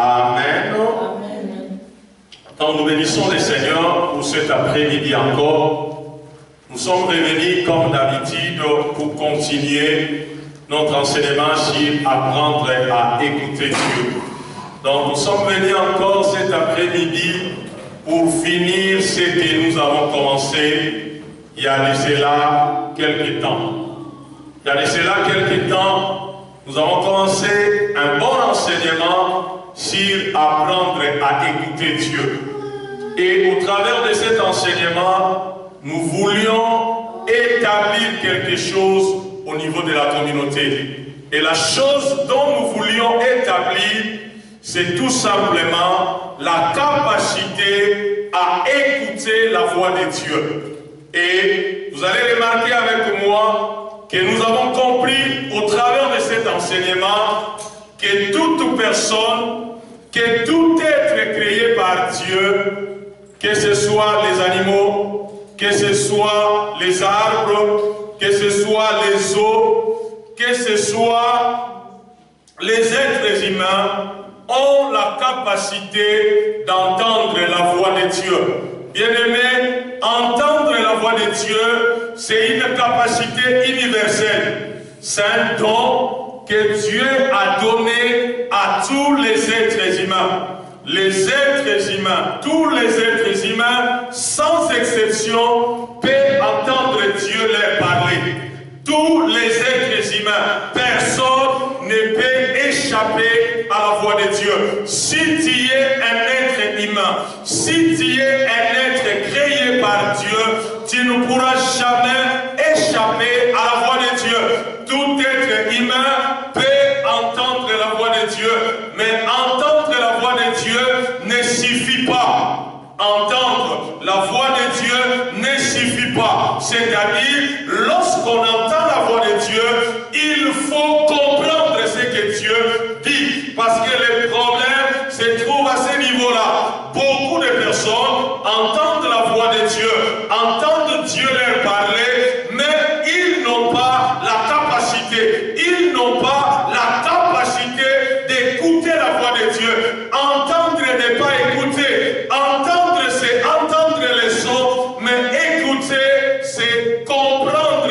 Amen. Donc nous bénissons les Seigneurs pour cet après-midi encore. Nous sommes revenus comme d'habitude pour continuer notre enseignement sur apprendre à écouter Dieu. Donc nous sommes venus encore cet après-midi pour finir ce que nous avons commencé il y a de cela quelques temps. Il y a de cela quelques temps, nous avons commencé un bon enseignement sur apprendre à écouter Dieu. Et au travers de cet enseignement, nous voulions établir quelque chose au niveau de la communauté. Et la chose dont nous voulions établir, c'est tout simplement la capacité à écouter la voix de Dieu. Et vous allez remarquer avec moi que nous avons compris au travers de cet enseignement que toute personne, que tout être créé par Dieu, que ce soit les animaux, que ce soit les arbres, que ce soit les eaux, que ce soit les êtres humains, ont la capacité d'entendre la voix de Dieu. Bien-aimés, entendre la voix de Dieu, c'est une capacité universelle. C'est un don que Dieu a donné à tous les êtres humains. Les êtres humains, tous les êtres humains, sans exception, peuvent entendre Dieu leur parler. Tous les êtres humains, personne ne peut échapper à la voix de Dieu. Si tu es un être humain, si tu es un être créé par Dieu, tu ne pourras jamais échapper à la voix de Dieu. Tout être humain peut entendre la voix de Dieu, mais entendre la voix de Dieu ne suffit pas. Entendre la voix de Dieu ne suffit pas. C'est-à-dire, lorsqu'on entend la voix de Dieu, il faut comprendre ce que Dieu dit. Parce que le problème se trouve à ce niveau-là. Beaucoup de personnes entendent la voix de Dieu, entendent Dieu leur parler, mais ils n'ont pas la capacité, ils n'ont pas la capacité d'écouter la voix de Dieu. Entendre n'est pas écouter. Entendre, c'est entendre les sons, mais écouter, c'est comprendre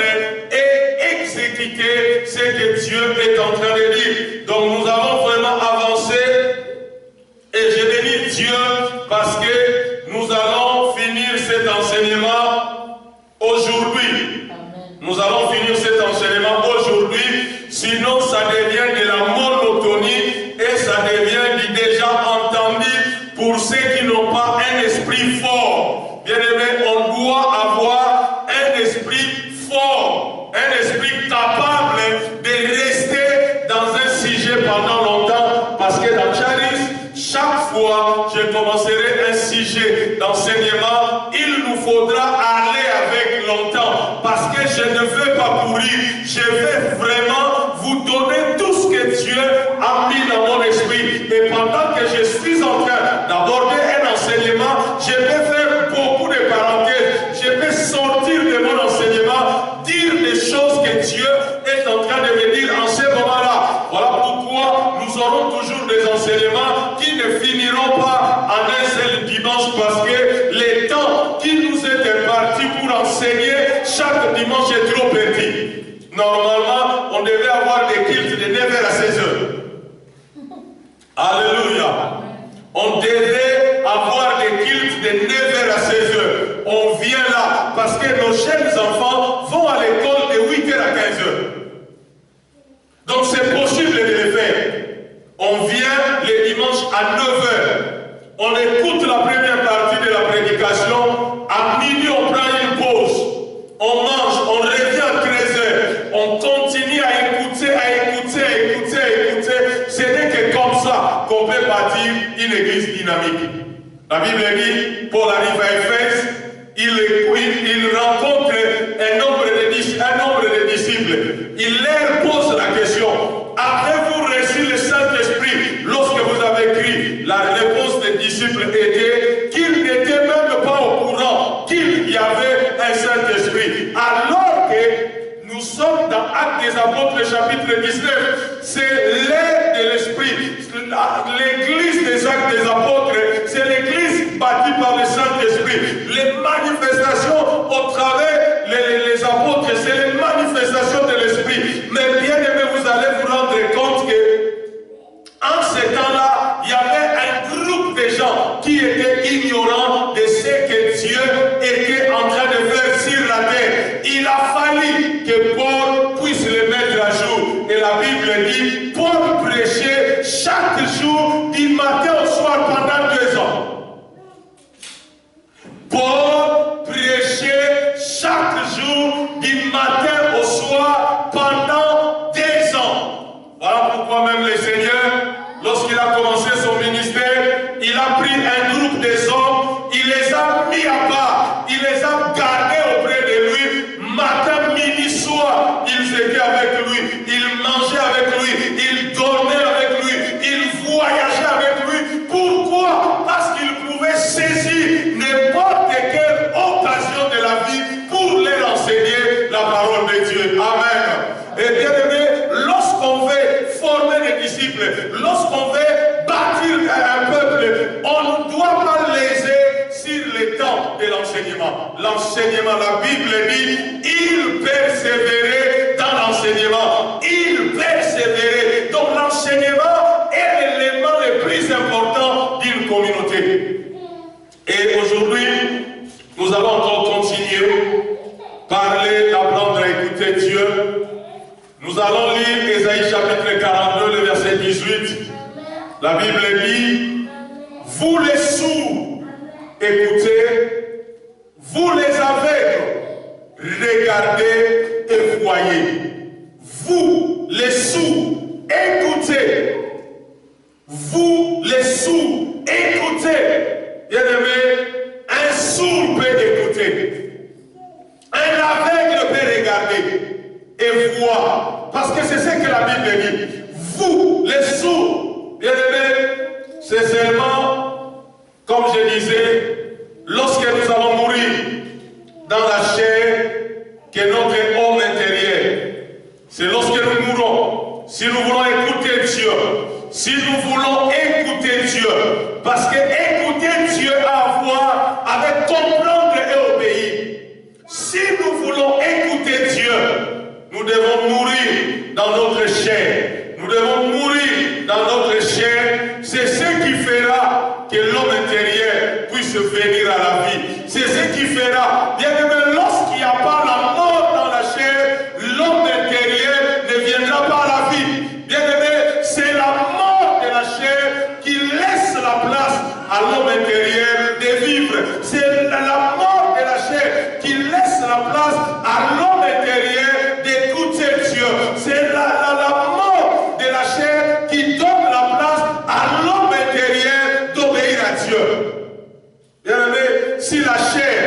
et exécuter ce que Dieu est en train de dire. Donc nous avons vraiment avancé et je bénis Dieu parce que nous allons finir cet enseignement aujourd'hui. Nous allons finir cet enseignement aujourd'hui, sinon ça devient de la monotonie et ça devient du déjà entendu pour ceux qui n'ont pas un esprit fort. Bien aimé, on doit avoir un esprit fort, un esprit capable de rester dans un sujet pendant longtemps, parce que dans Charis, chaque fois que je commencerai un sujet d'enseignement, il nous faudra aller avec longtemps, parce que je ne veux pas courir, je veux vraiment vous donner tout ce que Dieu a mis dans mon esprit. Et pendant que je suis en train d'aborder un enseignement, je vais faire beaucoup de parenthèses, je vais sortir de mon enseignement, dire des choses que Dieu est en train de me dire en ce moment-là. Voilà pourquoi nous aurons toujours des enseignements qui ne finiront pas en un seul dimanche, parce que le temps qui nous est imparti pour enseigner chaque dimanche est trop petit. Normalement, on devait avoir des cultes de 9h à 16h. Alléluia. On devait avoir des cultes de 9h à 16h. On vient là parce que nos jeunes enfants vont à l'école de 8h à 15h. Donc c'est possible de le faire. On vient les dimanches à 9h. On écoute la première partie de la prédication. À midi, on prend une pause. On mange, on revient à 13h. On continue à écouter, à écouter, à écouter, à écouter. Ce n'est que comme ça qu'on peut bâtir une église dynamique. La Bible dit, Paul arrive à Éphèse, il rencontre un nombre de disciples. Il leur pose la question, avez-vous reçu le Saint-Esprit lorsque vous avez cru? La réponse des disciples était qu'ils n'étaient même pas au courant qu'il y avait un Saint-Esprit. Alors que nous sommes dans Actes des Apôtres chapitre 19, c'est l'ère de l'Esprit. L'église actes des apôtres, c'est l'église bâtie par le Saint-Esprit. Les manifestations au travers les apôtres, c'est les manifestations de l'Esprit. Mais bien aimé, vous allez vous rendre compte que en ce temps-là, il y avait un groupe de gens qui étaient ignorants de ce que Dieu était en train de faire sur la terre. Il a fallu que Paul puisse le mettre à jour. Et la Bible dit, Paul prêchait chaque jour du matin au soir pendant 2 ans. Paul prêchait chaque jour du matin au soir pendant 2 ans. Voilà pourquoi même le Seigneur, lorsqu'il a commencé son ministère, il a pris un groupe des hommes, il les a mis à part, il les a gardés auprès de lui, matin, midi, soir, ils étaient avec lui, ils mangeaient avec lui, ils dormaient avec lui, ils voyageaient avec lui. Pourquoi? Parce qu'il pouvait saisir n'importe quelle occasion de la vie pour leur enseigner la parole de Dieu. Amen. Et bien aimé, lorsqu'on veut former des disciples, lorsqu'on veut bâtir un peuple, on ne doit pas léser sur le temps de l'enseignement. L'enseignement, la Bible dit, il persévérait dans l'enseignement. Il persévérait. Donc l'enseignement est l'élément le plus important d'une communauté. Et aujourd'hui, nous allons encore continuer, parler, apprendre à écouter Dieu. Nous allons lire Ésaïe chapitre 42, le verset 18. La Bible dit, vous les sourds, écoutez, vous les aveugles, regardez et voyez. Vous les sourds, écoutez. Vous les sourds, écoutez. Bien-aimé, un sourd peut écouter. Un aveugle peut regarder et voir. Parce que c'est ce que la Bible dit. Vous, les sourds, bien-aimés, c'est seulement, comme je disais, lorsque nous allons mourir dans la chair, que notre homme intérieur, c'est lorsque nous mourrons, si nous voulons écouter Dieu, si nous voulons écouter Dieu, parce que écouter Dieu a à voir avec comprendre et obéir. Si nous voulons écouter Dieu, nous devons mourir dans notre chair. Nous devons mourir dans notre chair. C'est ce qui fera que l'homme intérieur puisse venir à la vie. C'est ce qui fera. Bien aimé, lorsqu'il n'y a pas la mort dans la chair, l'homme intérieur ne viendra pas à la vie. Bien aimé, c'est la mort de la chair qui laisse la place à l'homme intérieur de vivre. C'est la mort de la chair qui laisse la place à l'homme intérieur d'écouter Dieu. C'est la mort de la chair qui donne la place à l'homme intérieur d'obéir à Dieu. Bien aimé, si la chair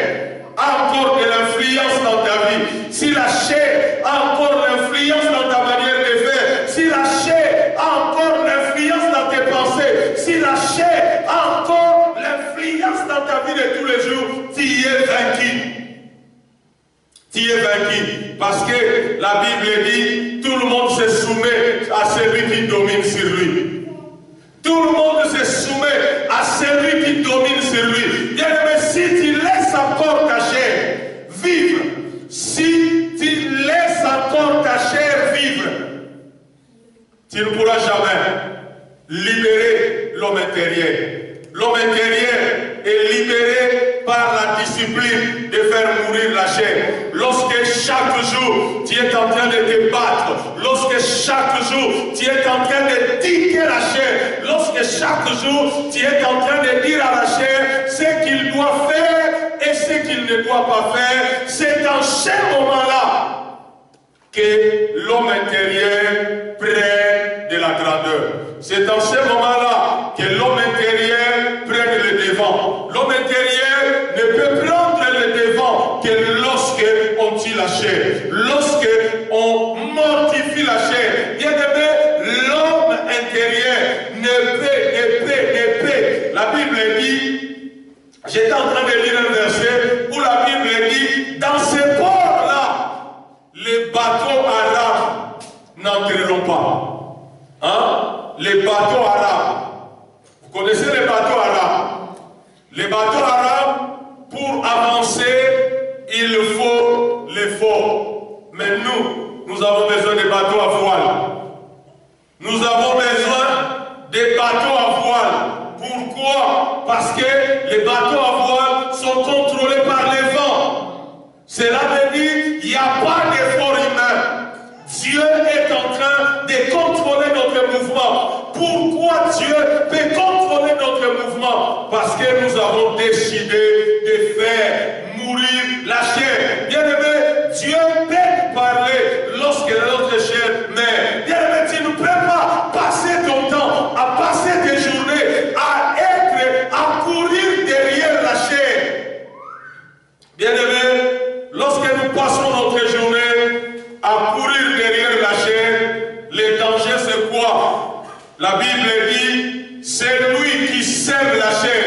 a encore de l'influence dans ta vie, si la chair a encore l'influence dans ta manière de faire, si la chair a encore l'influence dans tes pensées, si la chair a encore l'influence dans ta vie de tous les jours, tu es vaincu. Tu es vaincu. Parce que la Bible dit, tout le monde se soumet à celui qui domine sur lui. Tout le monde se soumet à celui qui domine sur lui. Bien aimé, si tu laisses encore ta chair vivre, si tu laisses encore ta chair vivre, tu ne pourras jamais libérer l'homme intérieur. L'homme intérieur est libéré par la discipline de faire mourir la chair. Lorsque chaque jour tu es en train de te battre, lorsque chaque jour tu es en train de tiquer la chair, lorsque chaque jour tu es en train de dire à la chair ce qu'il doit faire et ce qu'il ne doit pas faire, c'est dans ce moment-là que l'homme intérieur prenne de la grandeur. C'est dans ce moment-là que l'homme intérieur prenne le devant. L'homme intérieur ne peut prendre le devant que lorsque on tue la chair, lorsque on mortifie la chair. Bien aimé, l'homme intérieur ne peut. La Bible dit, j'étais en train de lire un verset où la Bible dit, dans ces ports-là, les bateaux arabes n'entreront pas. Hein? Les bateaux arabes. Vous connaissez les bateaux arabes, pour avancer, il faut l'effort. Mais nous avons besoin de bateaux à voile. Nous avons besoin des bateaux à voile. Pourquoi? Parce que les bateaux à voile sont contrôlés par les vents. Cela veut dire qu'il n'y a pas d'effort humain. Dieu est en train de contrôler notre mouvement. Pourquoi Dieu peut contrôler notre mouvement? Parce que nous avons décidé de faire mourir la chair. Bien-aimé, Dieu peut parler lorsque notre chair meurt. Bien-aimé, tu ne peux pas passer ton temps, à passer tes journées, à courir derrière la chair. Bien-aimé, lorsque nous passons notre journée à courir derrière la chair, le danger c'est quoi? La Bible dit, c'est lui qui sème la chair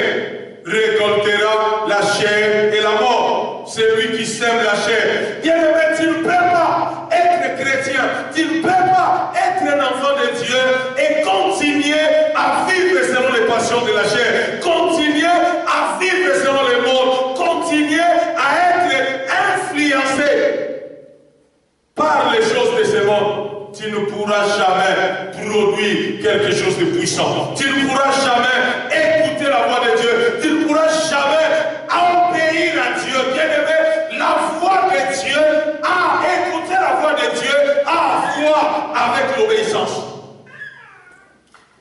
récoltera la chair et la mort. C'est lui qui sème la chair. Bien-aimé, tu ne peux pas être chrétien, tu ne peux pas être un enfant de Dieu et continuer à vivre selon les passions de la chair, continuer à vivre selon le monde, continuer à être influencé par les choses de ce monde. Tu ne pourras jamais produire quelque chose de puissant. Tu ne pourras jamais écouter la voix de Dieu. Tu ne pourras jamais obéir à Dieu. Bien-aimé, la voix de Dieu, écouter la voix de Dieu, a voir avec l'obéissance.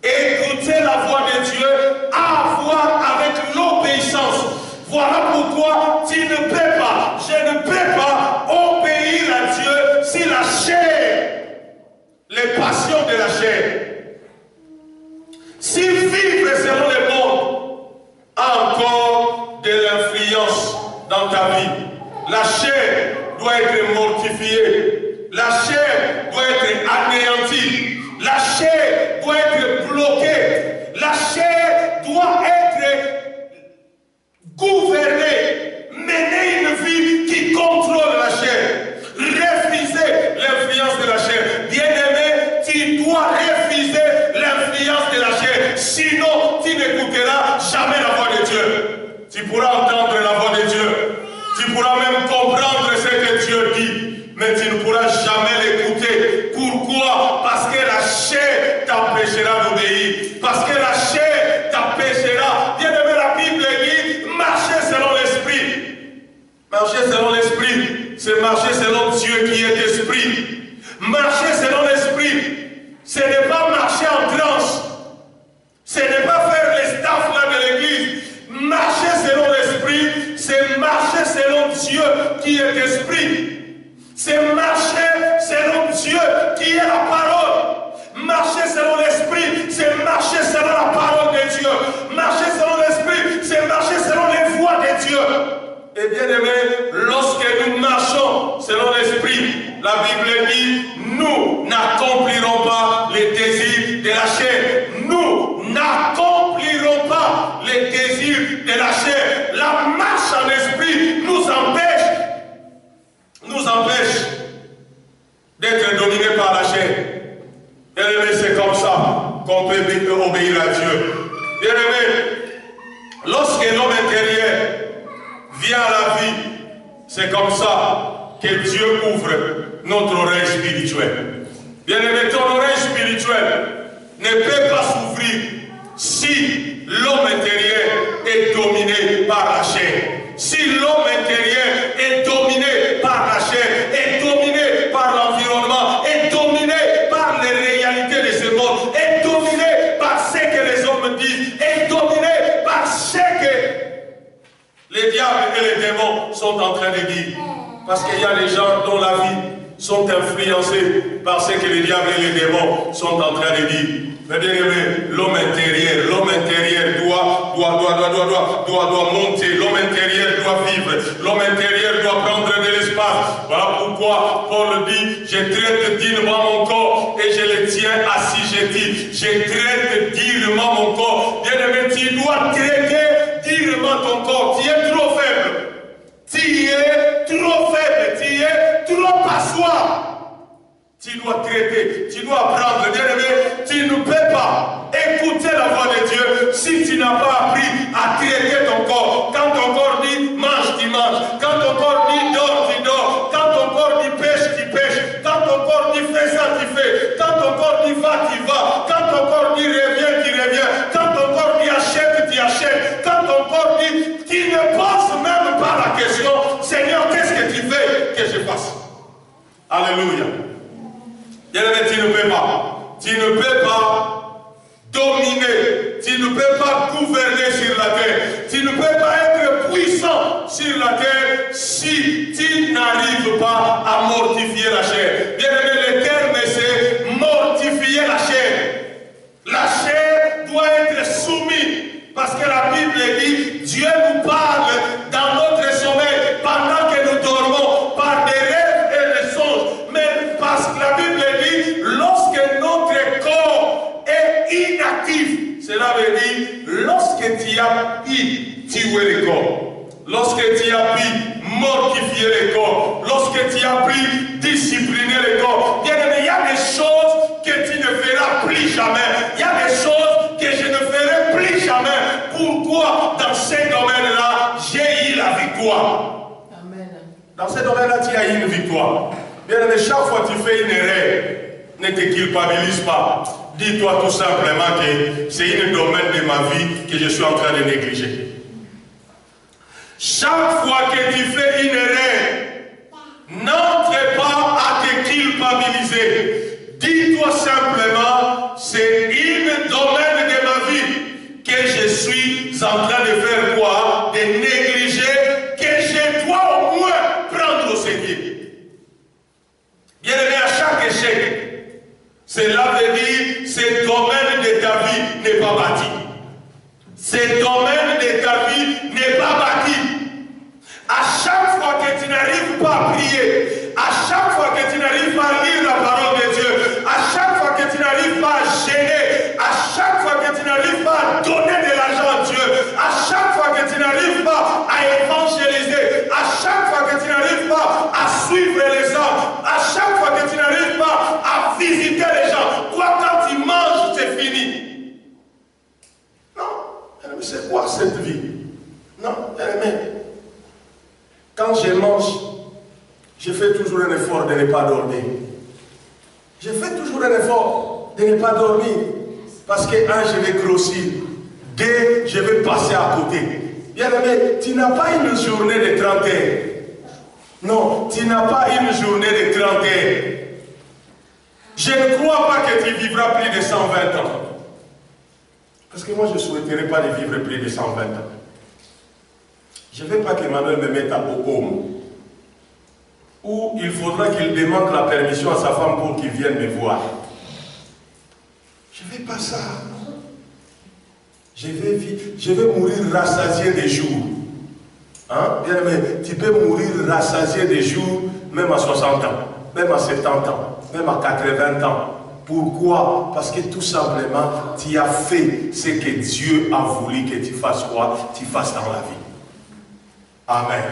Écouter la voix de Dieu, a voir avec l'obéissance. Voilà pourquoi tu ne peux pas, je ne peux pas obéir à Dieu si la chair, les passions de la chair, si vivre selon le monde a encore de l'influence dans ta vie. La chair doit être mortifiée, la chair doit être anéantie, la chair doit être bloquée, la chair doit être gouverner, mener une vie qui contrôle la chair, refuser l'influence de la chair. Bien-aimé, tu dois refuser l'influence de la chair, sinon tu n'écouteras jamais la voix de Dieu. Tu pourras entendre la voix de Dieu, tu pourras même comprendre ce que Dieu dit, mais tu ne pourras jamais l'écouter. Pourquoi? Parce que la chair t'empêchera d'obéir, parce que la chair t'empêchera. Bien-aimé, la Bible dit, marcher selon l'esprit. Marcher selon l'esprit, c'est marcher selon Dieu qui est esprit. Marcher selon l'esprit, ce n'est pas marcher en transe. Ce n'est pas faire les staffs là de l'église. Marcher selon l'esprit, c'est marcher selon Dieu qui est esprit. C'est marcher selon Dieu qui est la parole. Marcher selon l'esprit, c'est marcher selon la parole de Dieu. Marcher selon l'esprit, c'est marcher selon les voies de Dieu. Et bien aimé, lorsque nous marchons selon l'esprit, la Bible dit, nous n'accomplirons pas les désirs de la chair. Nous n'accomplirons pas les désirs de la chair. La marche en esprit nous empêche d'être dominés par la chair. Bien aimé, c'est comme ça qu'on peut obéir à Dieu. Bien aimé, lorsque l'homme intérieur vient à la vie, c'est comme ça que Dieu ouvre notre oreille spirituelle. Bien aimé, ton oreille spirituelle ne peut pas s'ouvrir si l'homme intérieur est dominé par la chair. Si l'homme intérieur est dominé par la chair, est dominé par l'environnement, est dominé par les réalités de ce monde, est dominé par ce que les hommes disent, est dominé par ce que les diables et les démons sont en train de dire. Parce qu'il y a des gens dont la vie sont influencés par ce que les diables et les démons sont en train de dire. Mais bien aimé, l'homme intérieur doit monter, l'homme intérieur doit vivre, l'homme intérieur doit prendre de l'espace. Voilà pourquoi Paul dit, je traite dignement mon corps et je le tiens assujetti. Je traite dignement mon corps. Bien aimé, tu dois traiter dignement ton corps. Tu es trop faible. Tu es trop faible. Tu es trop passoire. Tu dois traiter, tu dois apprendre. Bien aimé, tu ne peux pas écouter la voix de Dieu si tu n'as pas appris à traiter ton corps. Alléluia. Bien-aimé, tu ne peux pas. Tu ne peux pas dominer. Tu ne peux pas gouverner sur la terre. Tu ne peux pas être puissant sur la terre si tu n'arrives pas à mortifier la chair. Bien-aimé, le terme c'est mortifier la chair. La chair doit être soumise. Parce que la Bible dit, Dieu nous parle dans notre sommeil, pendant que nous dormons, par des rêves et des songes. Mais parce que la Bible dit, lorsque notre corps est inactif, cela veut dire, lorsque tu as pu tuer le corps, lorsque tu as pu mortifier le corps, lorsque tu as pu discipliner le corps, bien aimé, il y a des choses que tu ne feras plus jamais. Il y a des choses que je ne ferai plus jamais. Pourquoi dans ces domaines-là, j'ai eu la victoire? Amen. Dans ces domaines-là, tu as eu une victoire. Bien aimé, chaque fois que tu fais une erreur, ne te culpabilise pas. Dis-toi tout simplement que c'est un domaine de ma vie que je suis en train de négliger. Chaque fois que tu fais une erreur, n'entre pas à te culpabiliser. Dis-toi simplement, c'est un domaine de ma vie que je suis en train de faire quoi? De négliger, que je dois au moins prendre au sérieux. Bien aimé, à chaque échec, cela veut dire, ce domaine de ta vie n'est pas bâti. Ce domaine de ta vie n'est pas bâti. À chaque fois que tu n'arrives pas à prier, à chaque fois que tu n'arrives pas à lire la parole de Dieu, à chaque fois que tu n'arrives pas à gêner, à chaque fois que tu n'arrives pas à donner de l'argent à Dieu, à chaque fois que tu n'arrives pas à évangéliser, à chaque fois que tu n'arrives pas à suivre les hommes, à chaque fois que tu n'arrives pas à visiter les gens, toi quand tu manges, c'est fini. Non, c'est quoi cette vie? Non, mais quand je mange, je fais toujours un effort de ne pas dormir. Je fais toujours un effort de ne pas dormir. Parce que, je vais grossir. 2, je vais passer à côté. Bien aimé, tu n'as pas une journée de 30 heures. Non, tu n'as pas une journée de 30 heures. Je ne crois pas que tu vivras plus de 120 ans. Parce que moi, je ne souhaiterais pas de vivre plus de 120 ans. Je ne veux pas qu'Emmanuel me mette à Bochum, où il faudra qu'il demande la permission à sa femme pour qu'il vienne me voir. Je ne veux pas ça. Je vais mourir rassasié des jours. Hein? Bien aimé, tu peux mourir rassasié des jours, même à 60 ans, même à 70 ans, même à 80 ans. Pourquoi? Parce que tout simplement, tu as fait ce que Dieu a voulu que tu fasses quoi? Tu fasses dans la vie. Amen.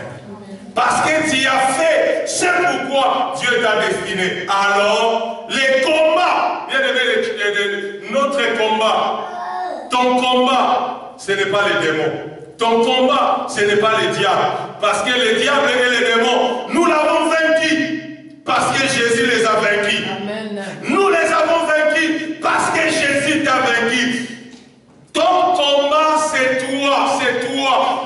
Parce que tu as fait, c'est pourquoi Dieu t'a destiné. Alors, les combats, bien aimé, notre combat, ton combat, ce n'est pas les démons. Ton combat, ce n'est pas les diables. Parce que les diables et les démons, nous l'avons vaincu. Parce que Jésus les a vaincus. Amen. Nous les avons vaincus parce que Jésus t'a vaincu. Ton combat, c'est toi,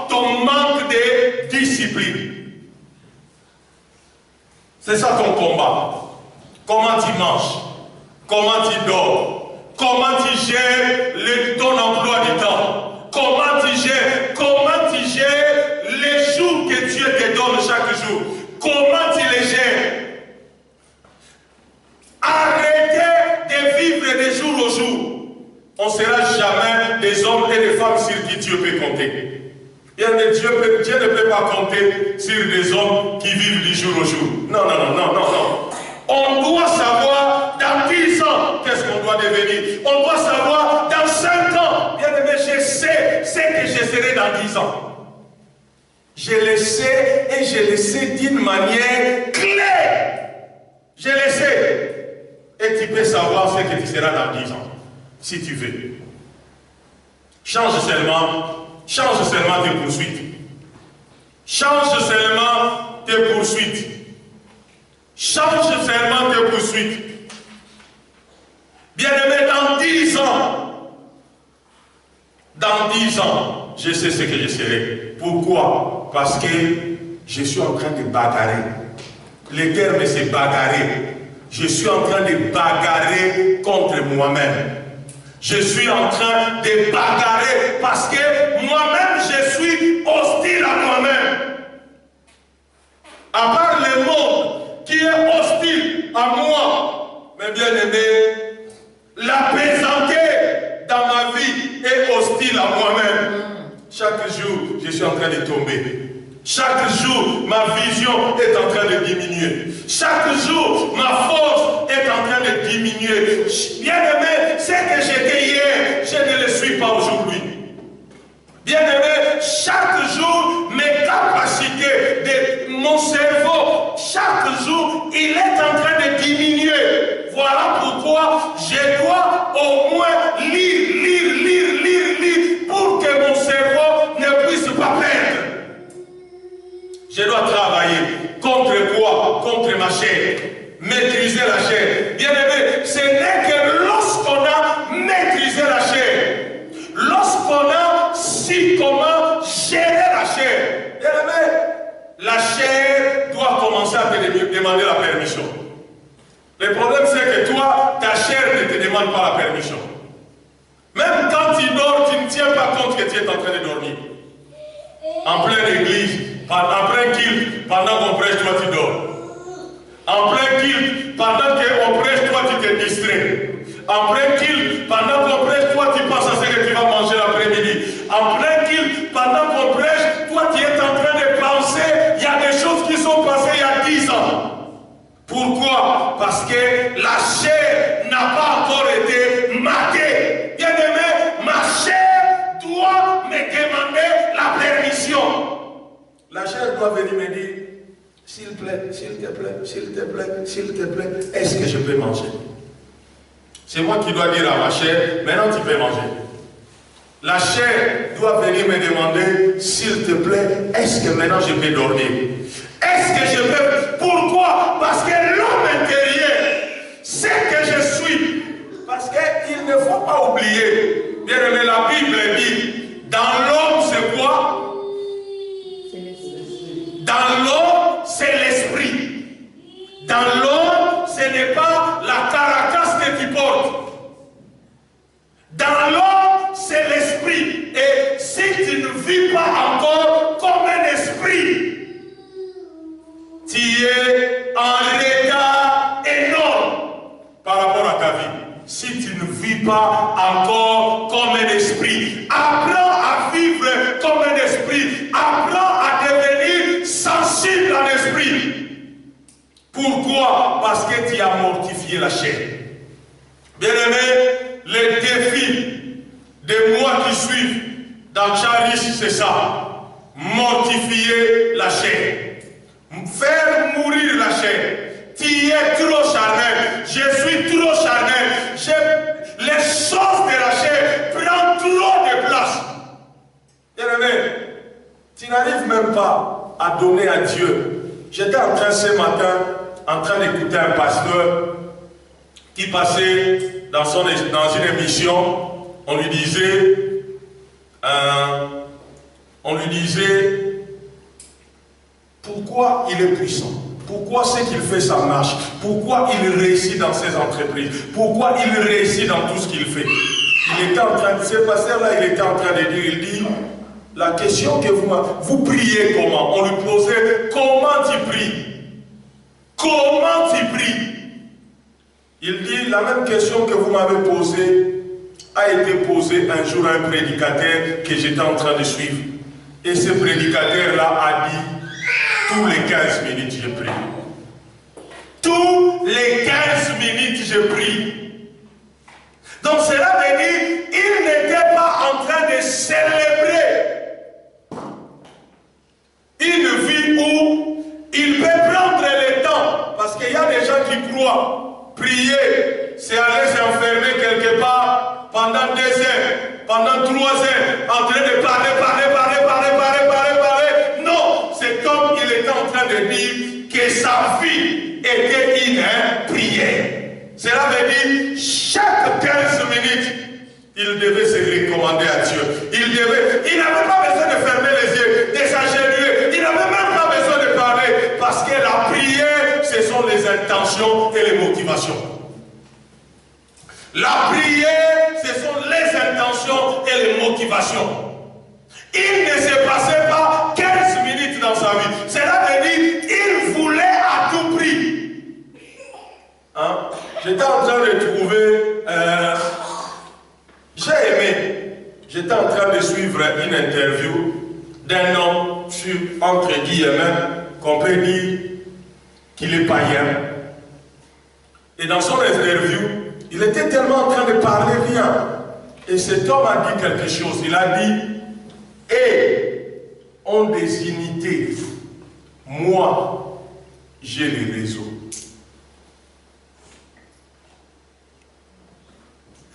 ton manque de discipline. C'est ça ton combat. Comment tu manges, comment tu dors, comment tu gères ton emploi du temps, comment tu gères les jours que Dieu te donne chaque jour, comment tu les gères. Arrêtez de vivre de jour au jour. On ne sera jamais des hommes et des femmes sur qui Dieu peut compter. Dieu ne peut pas compter sur des hommes qui vivent du jour au jour. Non. On doit savoir dans 10 ans qu'est-ce qu'on doit devenir. On doit savoir dans 5 ans. Bien aimé, je sais ce que je serai dans 10 ans. Je le sais et je le sais d'une manière claire. Je le sais. Et tu peux savoir ce que tu seras dans 10 ans. Si tu veux. Change seulement tes poursuites. Change seulement tes poursuites. Change seulement tes poursuites. Bien-aimé, dans 10 ans, je sais ce que je serai. Pourquoi? Parce que je suis en train de bagarrer. Le terme c'est bagarrer. Je suis en train de bagarrer contre moi-même. Je suis en train de bagarrer parce que moi-même je suis hostile à moi-même. À part le monde qui est hostile à moi, mes bien-aimés, la paix dans ma vie est hostile à moi-même. Chaque jour, je suis en train de tomber. Chaque jour, ma vision est en train de diminuer. Chaque jour, ma force est en train de diminuer. Bien-aimé, ce que j'étais hier, je ne le suis pas aujourd'hui. Bien-aimé, chaque jour, mes capacités, de mon cerveau, chaque jour, il est en train de diminuer. Voilà pourquoi je dois au moins lire pour que mon cerveau ne puisse pas perdre. Je dois travailler contre quoi? Contre ma chair. Maîtriser la chair. Bien-aimé, ce n'est que lorsqu'on a maîtrisé la chair, lorsqu'on a su comment gérer la chair. Bien-aimé, la chair doit commencer à te demander la permission. Le problème c'est que toi, ta chair ne te demande pas la permission. Même quand tu dors, tu ne tiens pas compte que tu es en train de dormir. En pleine église, en plein culte, pendant qu'on prêche, toi tu dors. En plein culte, pendant qu'on prêche, toi tu te distrais. En plein culte, pendant qu'on prêche, toi tu penses à ce que tu vas manger l'après-midi. En plein culte, pendant qu'on prêche, toi tu es en train de penser, il y a des choses qui sont passées il y a 10 ans. Pourquoi? Parce que la chair n'a pas encore été matée. Bien-aimé, ma chair doit me demander la permission. La chair doit venir me dire, s'il te plaît, s'il te plaît, s'il te plaît, s'il te plaît, est-ce que je peux manger? C'est moi qui dois dire à ma chair, maintenant tu peux manger. La chair doit venir me demander, s'il te plaît, est-ce que maintenant je peux dormir? Est-ce que je peux? Pourquoi? Parce que l'homme intérieur, c'est que je suis. Parce qu'il ne faut pas oublier, bien aimé, la Bible dit, dans l'homme c'est quoi? Dans l'homme, c'est l'esprit. Dans l'homme, ce n'est pas la carapace que tu portes. Dans l'homme, c'est l'esprit. Et si tu ne vis pas encore comme un esprit, tu es en retard énorme par rapport à ta vie. Si tu ne vis pas encore comme un esprit, apprends à vivre comme un esprit. Apprends à devenir sensible en esprit. Pourquoi? Parce que tu as mortifié la chair. Bien-aimé, le défi des mois qui suivent dans Charis, c'est ça. Mortifier la chair. Faire mourir la chair. Tu es trop charnel. Je suis trop charnel. Les choses de la chair prennent trop de place. Bien-aimé, tu n'arrives même pas à donner à Dieu. J'étais en train ce matin, en train d'écouter un pasteur qui passait dans une émission. On lui disait pourquoi il est puissant, pourquoi ce qu'il fait ça marche, pourquoi il réussit dans ses entreprises, pourquoi il réussit dans tout ce qu'il fait. Il était en train, ce pasteur-là, il était en train de dire, il dit, la question que vous priez comment? On lui posait, comment tu pries? Comment tu pries? Il dit, la même question que vous m'avez posée a été posée un jour à un prédicateur que j'étais en train de suivre. Et ce prédicateur-là a dit, tous les 15 minutes je prie. Tous les 15 minutes je prie. Donc cela veut dire, il n'était pas en train de célébrer une vie où il peut prendre le temps. Parce qu'il y a des gens qui croient, prier, c'est aller s'enfermer quelque part pendant 2 heures, pendant 3 heures, en train de parler. Non, c'est comme il était en train de dire que sa vie était une prière. Cela veut dire, chaque 15 minutes, il devait se recommander à Dieu. Il n'avait pas besoin de fermer les yeux, de s'agenouiller. Il n'avait même pas besoin de parler, parce que la prière intentions et les motivations. La prière, ce sont les intentions et les motivations. Il ne se passait pas 15 minutes dans sa vie. Cela veut dire qu'il voulait à tout prix. Hein? J'étais en train de trouver... j'ai aimé. J'étais en train de suivre une interview d'un homme sur, entre guillemets, qu'on peut dire qu'il est païen. Et dans son interview, il était tellement en train de parler bien. Et cet homme a dit quelque chose. Il a dit, et ont des unités. Moi, j'ai les réseaux.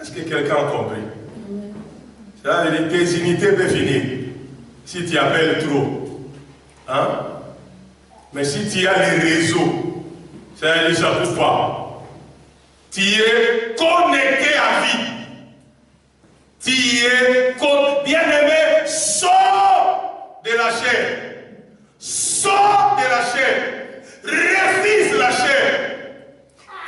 Est-ce que quelqu'un a compris? Ça veut dire que tes unités peuvent finir. Si tu appelles trop. Hein? Mais si tu as les réseaux, ça veut dire que ça ne peut pas. Tu es connecté à vie. Tu es bien-aimé, sors de la chair. Sors de la chair. Refuse la chair.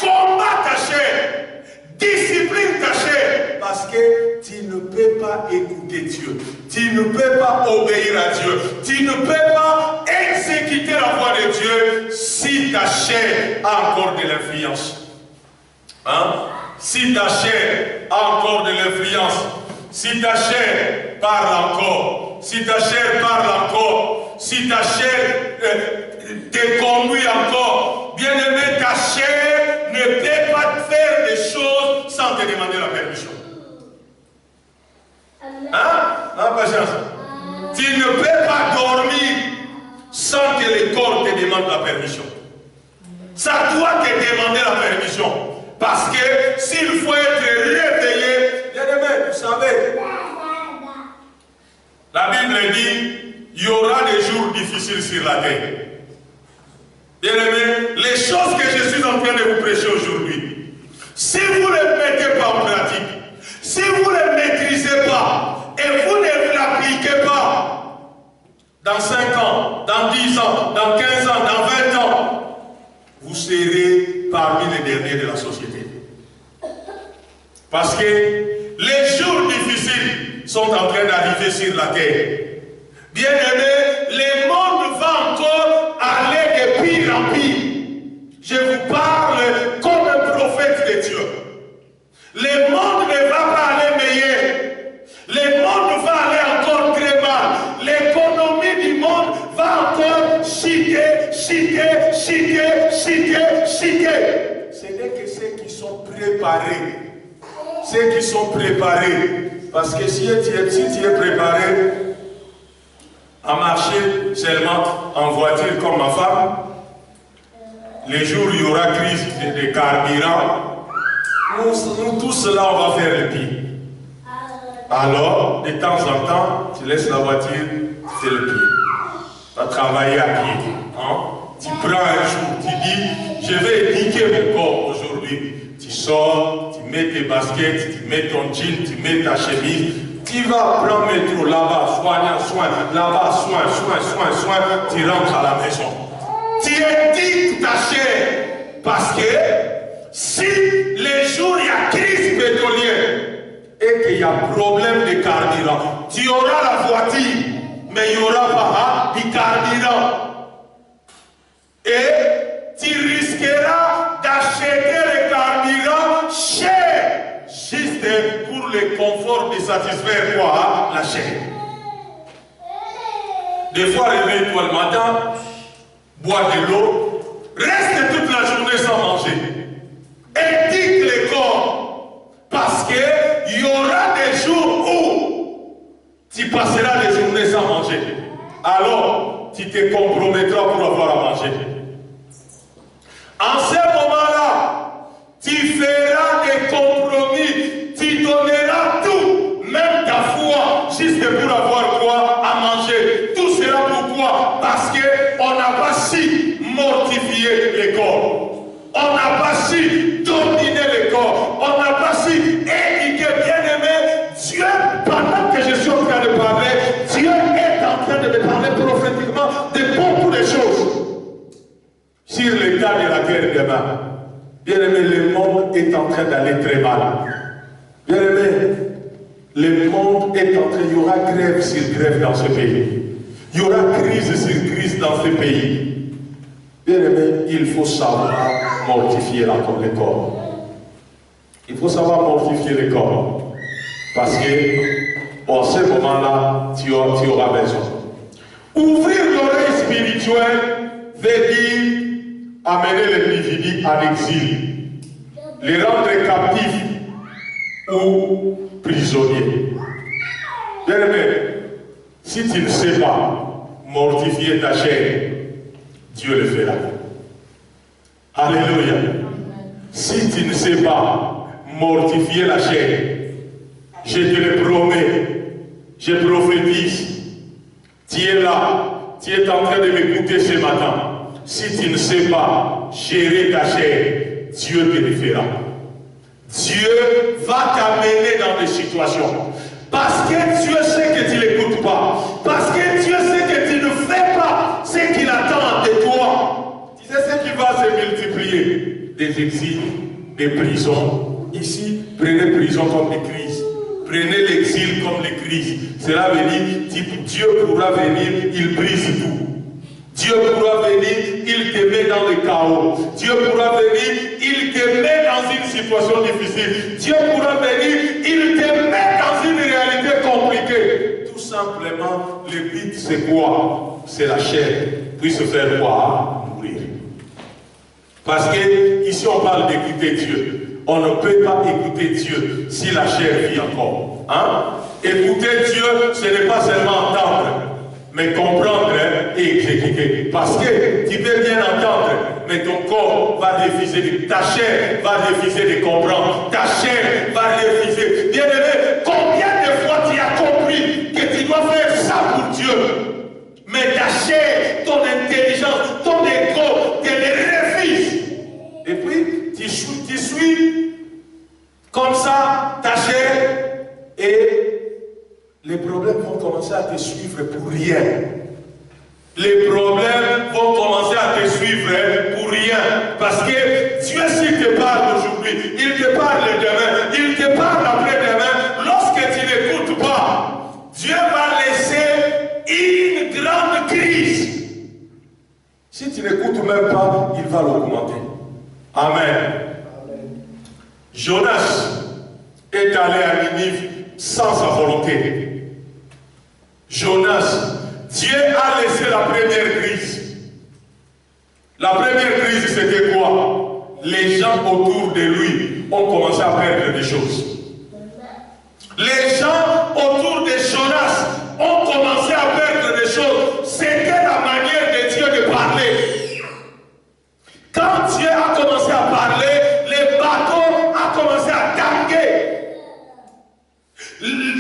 Combat ta chair. Discipline ta chair. Parce que tu ne peux pas écouter Dieu. Tu ne peux pas obéir à Dieu. Tu ne peux pas exécuter la voix de Dieu si ta chair a encore de l'influence. Hein? Si ta chair a encore de l'influence. Si ta chair parle encore. Si ta chair parle encore. Si ta chair te conduit encore. Bien-aimé, ta chair ne peut pas faire des choses sans te demander la permission. Hein? Non, patience. Tu ne peux pas dormir sans que le corps te demande la permission. Ça doit te demander la permission. Parce que s'il faut être réveillé, bien aimé, vous savez, la Bible dit, il y aura des jours difficiles sur la terre. Bien aimé, les choses que je suis en train de vous prêcher aujourd'hui, si vous ne les mettez pas en pratique, si vous ne les maîtrisez pas, et vous ne l'appliquez pas, dans 5 ans, dans 10 ans, dans 15 ans, dans 20 ans, vous serez parmi les derniers de la société. Parce que les jours difficiles sont en train d'arriver sur la terre. Bien aimé, le monde va encore aller de pire en pire. Je vous parle comme un prophète de Dieu. Le monde ne va pas aller meilleur. Le monde va aller encore très mal. L'économie du monde va encore chuter, chuter, chuter, chuter, chuter. Ce n'est que ceux qui sont préparés. Ceux qui sont préparés. Parce que si tu es préparé à marcher seulement en voiture comme ma femme, les jours où il y aura crise de carburant, nous tous là on va faire le pire. Alors, de temps en temps, tu laisses la voiture, tu fais le pied. Tu vas travailler à pied. Hein? Tu prends un jour, tu dis, je vais éduquer mon corps aujourd'hui. Tu sors, tu mets tes baskets, tu mets ton jean, tu mets ta chemise. Tu vas prendre le métro là-bas, soin, là-bas, soin, tu rentres à la maison. Tu éduques ta chair. Parce que si les jours il y a crise pétrolière, et qu'il y a problème de carburant, tu auras la voiture, mais il n'y aura pas du carburant. Et tu risqueras d'acheter le carburant cher, juste pour le confort de satisfaire quoi, la chair. Des fois, réveille-toi le matin, bois de l'eau, reste toute la journée sans manger. Éduque le corps, parce que il y aura des jours où tu passeras des journées sans manger. Alors, tu te compromettras pour avoir à manger. En ce moment-là, tu feras des compromis. Tu donneras tout, même ta foi, juste pour avoir quoi à manger. Tout sera pourquoi? Parce qu'on n'a pas su mortifier le corps. On n'a pas su dominer le corps. On n'a pas su éduquer, bien-aimé. Dieu, pendant que je suis en train de parler, Dieu est en train de me parler prophétiquement de beaucoup de choses sur l'état de la terre demain. demain. Bien-aimé, le monde est en train d'aller très mal. Bien-aimé, le monde est en train, il y aura grève sur grève dans ce pays. Il y aura crise sur crise dans ce pays. Bien-aimé, il faut savoir mortifier le corps. Il faut savoir mortifier le corps. Parce que, en ce moment-là, tu auras besoin. Ouvrir l'oreille spirituelle veut dire amener l'individu en exil, les rendre captifs ou prisonniers. Bien-aimé, si tu ne sais pas mortifier ta chair, Dieu le fera. Alléluia. Si tu ne sais pas mortifier la chair, je te le promets, je prophétise, tu es là, tu es en train de m'écouter ce matin. Si tu ne sais pas gérer ta chair, Dieu te le fera. Dieu va t'amener dans des situations. Parce que Dieu sait que tu ne l'écoutes pas. Parce que Dieu sait que tu ne fais pas ce qu'il attend de toi. Tu sais ce qui va se multiplier. Des exils, des prisons. Ici, prenez prison comme des crises. Prenez l'exil comme les crises. Cela veut dire, Dieu pourra venir, il brise tout. Dieu pourra venir, il te met dans le chaos. Dieu pourra venir, il te met dans une situation difficile. Dieu pourra venir, il te met dans une réalité compliquée. Tout simplement, le but c'est quoi? C'est la chair. Puis se faire quoi? Mourir. Parce que ici on parle d'écouter Dieu. On ne peut pas écouter Dieu si la chair vit encore. Hein? Écouter Dieu, ce n'est pas seulement entendre, mais comprendre et exécuter. Parce que tu peux bien entendre, mais ton corps va refuser, ta chair va refuser de comprendre, ta chair va refuser. Bien aimé, combien de fois tu as compris que tu dois faire ça pour Dieu, mais ta chair, ton intelligence, ton ego te le refuse. Et puis, tu suis comme ça ta chair et les problèmes vont commencer à te suivre pour rien. Les problèmes vont commencer à te suivre pour rien. Parce que Dieu, s'il te parle aujourd'hui, il te parle demain, il te parle après-demain. Lorsque tu n'écoutes pas, Dieu va laisser une grande crise. Si tu n'écoutes même pas, il va l'augmenter. Amen. Jonas est allé à Ninive sans sa volonté. Jonas, Dieu a laissé la première crise. La première crise, c'était quoi? Les gens autour de lui ont commencé à perdre des choses. Les gens autour de Jonas ont commencé à perdre des choses. C'était la manière de Dieu de parler. Quand Dieu a commencé à parler, les bateaux ont commencé à tanguer.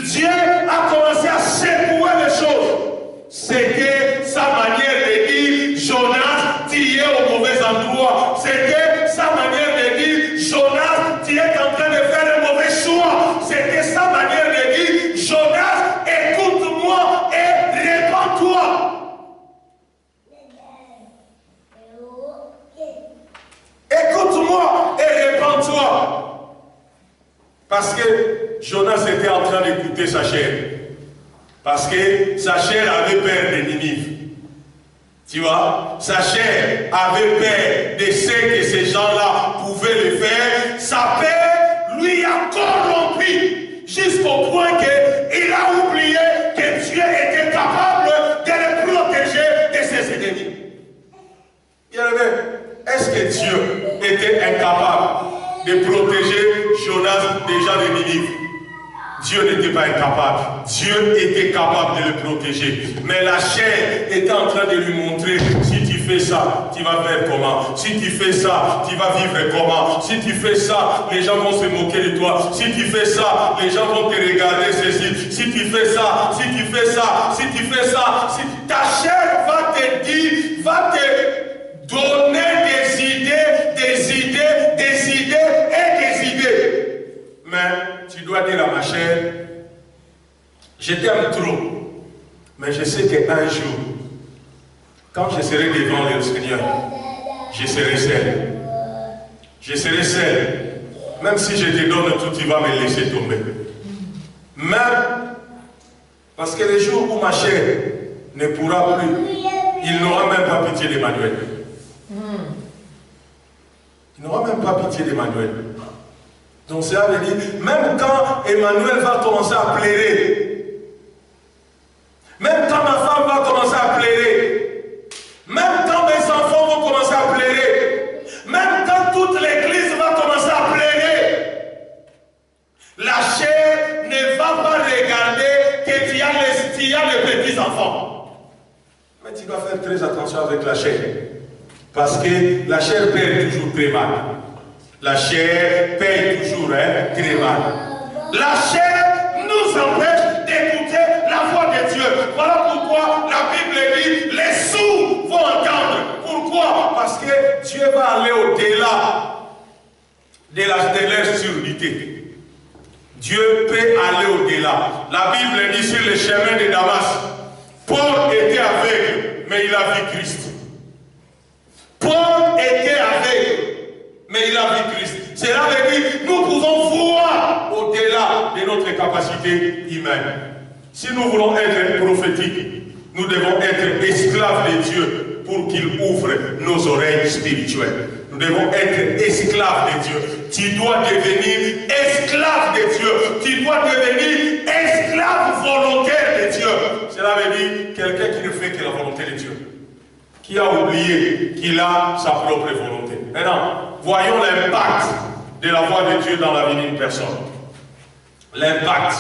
Dieu a commencé à secouer les choses. C'était sa manière de dire, Jonas, tu es au mauvais endroit. C'était sa manière de dire, Jonas, tu es en train de faire un mauvais choix. C'était sa manière de dire, Jonas, écoute-moi et répands-toi. Écoute-moi et répands-toi. Parce que Jonas était en train d'écouter sa chair. Parce que sa chair avait peur de Ninive. Tu vois, sa chair avait peur de ce que ces gens-là pouvaient le faire. Sa peur lui a corrompu jusqu'au point qu'il a oublié que Dieu était capable de le protéger de ses ennemis. Bien-aimé, est-ce que Dieu était incapable de protéger Jonas des gens de Ninive? Dieu n'était pas incapable. Dieu était capable de le protéger. Mais la chair était en train de lui montrer, si tu fais ça, tu vas faire comment? Si tu fais ça, tu vas vivre comment? Si tu fais ça, les gens vont se moquer de toi. Si tu fais ça, les gens vont te regarder ceci. Si tu fais ça, si tu fais ça, si tu fais ça, si... ta chair va te dire, va te donner des idées et des idées. Mais tu dois dire à ma chair, je t'aime trop, mais je sais qu'un jour, quand je serai devant le Seigneur, je serai seul. Je serai seul. Même si je te donne tout, tu vas me laisser tomber. Même parce que les jours où ma chair ne pourra plus, il n'aura même pas pitié d'Emmanuel. Il n'aura même pas pitié d'Emmanuel. Donc cela veut dire, même quand Emmanuel va commencer à pleurer, même quand ma femme va commencer à pleurer, même quand mes enfants vont commencer à pleurer, même quand toute l'église va commencer à pleurer, la chair ne va pas regarder que tu as les petits enfants. Mais tu dois faire très attention avec la chair. Parce que la chair paye toujours très mal. La chair paye toujours très mal. La chair nous empêche d'écouter la voix de Dieu. Voilà pourquoi la Bible dit les sourds vont entendre. Pourquoi? Parce que Dieu va aller au-delà de leur surdité. Dieu peut aller au-delà. La Bible dit sur le chemin de Damas, Paul était aveugle, mais il a vu Christ. Paul était aveugle, mais il a vu Christ. Cela veut dire que nous pouvons voir au-delà de notre capacité humaine. Si nous voulons être prophétiques, nous devons être esclaves de Dieu pour qu'il ouvre nos oreilles spirituelles. Nous devons être esclaves de Dieu. Tu dois devenir esclave de Dieu. Tu dois devenir esclave volontaire de Dieu. Cela veut dire quelqu'un qui ne fait que la volonté de Dieu. Qui a oublié qu'il a sa propre volonté. Maintenant, voyons l'impact de la voix de Dieu dans la vie d'une personne. L'impact.